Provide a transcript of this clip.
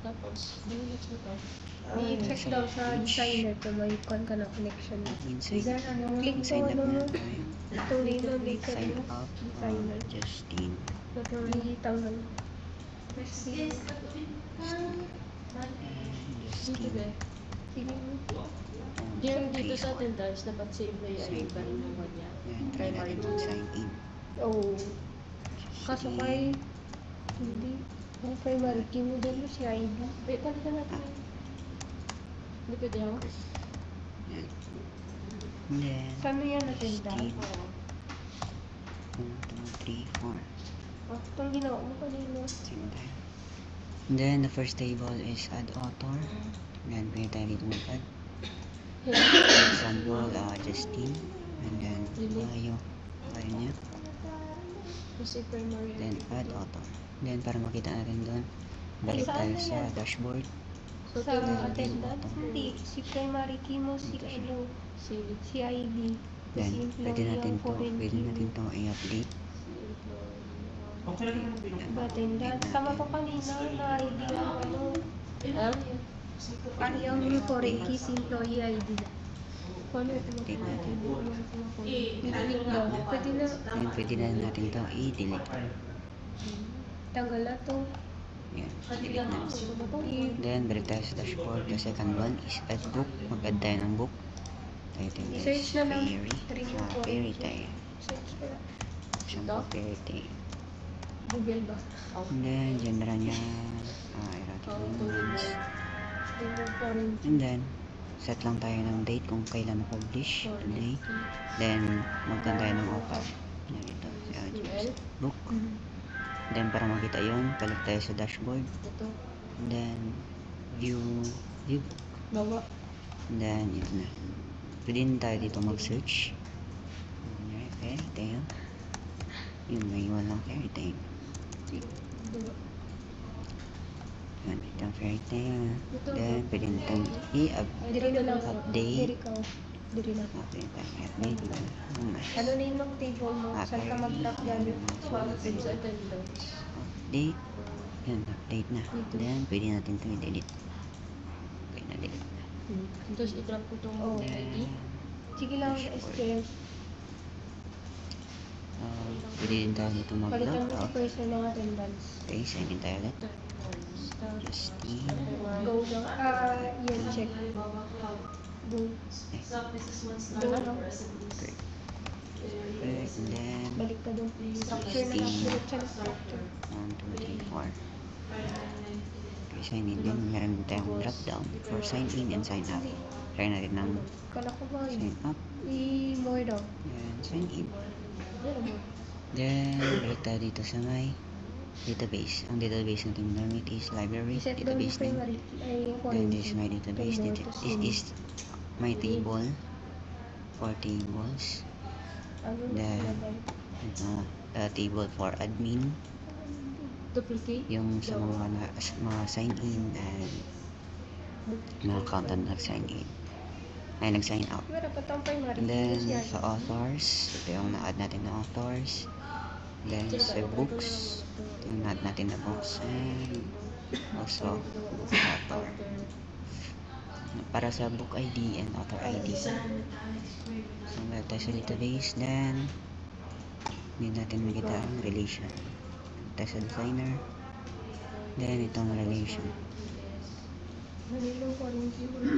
Tapos, next na to. I-check daw sa designer to may con ka na connection. Inside. Click to Sign up ano na mo. tayo. Itong name ng data Sign mo. up. Designer. Justin. Itanggal. Justin. Dito ba? Sige mo. Dito sa attendance, dapat save na yung Save. iba rin naman niya. Yan, try natin mag-sign in. Oo. Kaso kay... Hindi. Ang primary key mo doon si ID. Wait, palitan natin. Hindi pwede ako? Yan. And then, Saan mo yan attendance? 1, 2, 3, 4. Itong ginawa mo kanina. Sign tayo. And then, the first table is add author. Then, pwede tayo dito mag-add. Example, Justin. And then, bio niya. Kasi primary. Then, add author. Then, para makita natin doon, balik tayo sa dashboard. So, Sa ito attendance, hindi. Si primary key mo, si ano, si ID. Then, Si pwede natin to, foreign key mo. i-update. Ba, attendance. Sama to kanina na ID ang ano. Ano yung foreign key si employee ID na. Paano ito Update natin. i-delete daw? Pwede na. Then, pwede na natin to i-delete. Tanggal na to. Yan, delete na. Ano to? Then, balik tayo sa dashboard. The second one is add book. Mag-add tayo ng book. Title is I-search na lang. Fairy. Fairy tayo. Search ko lang. Example, Fairy tayo. Google ba? And then, genre niya, erotic romance. Foreign key. And then, set lang tayo ng date kung kailan publish. Today. Then, magkan tayo ng author. Yan ito, si James. Book. Then, para makita yun, balik tayo sa dashboard. Ito. And then, view book. Bawa. And then, ito na. Pwede din tayo dito mag-search. Fairy tale. Yung may walang fairy tale. Yan, itong fairy tale. Then, pwede natin Diri na lang. update. Diri ka. Diri na. Okay, update. Ano na yung table mo? Saan ka mag-tap gamit? Pwede sa attendance. Update. Yan, update na. Then, pwede natin ito i-delete. Okay, na-delete na. Tapos, i-drop ko itong Oh. ID. Sige lang, SQL. Pwede din tayo dito Palitan mag-log mo si out. person ng attendance. Okay, sign in tayo ulit. Start. Justin. Go lang. Yan, check. Go. Go lang. Okay. And then, Balik ka doon. Structure na lang. Balik siya ng structure. 1, 2, 3, 4. Okay, sign in din. Meron din tayong drop down for sign in and sign up. Try natin ng Kala ko ba sign up. i-more daw. And sign in. Then, balik tayo dito sa my database. Ang database natin gamit is library. I-set down yung Database name. primary. Ay, yung Then, foreign this is key. my database. This is my table. 4 tables. Ano Then, na table for admin. Duplicate. Yung sa mga sign in and mga accountant nag-sign in. Ay, nag-sign out. Pero pa itong primary. And then, Yan. sa authors, ito yung na-add natin na authors. Then, sa books, ito yung na-add natin na books. And also, author. Para sa book ID and author ID. So, meron tayo sa database. Then, hindi natin makita ang relation. Tayo sa designer. Then, itong relation. Ano yung foreign key?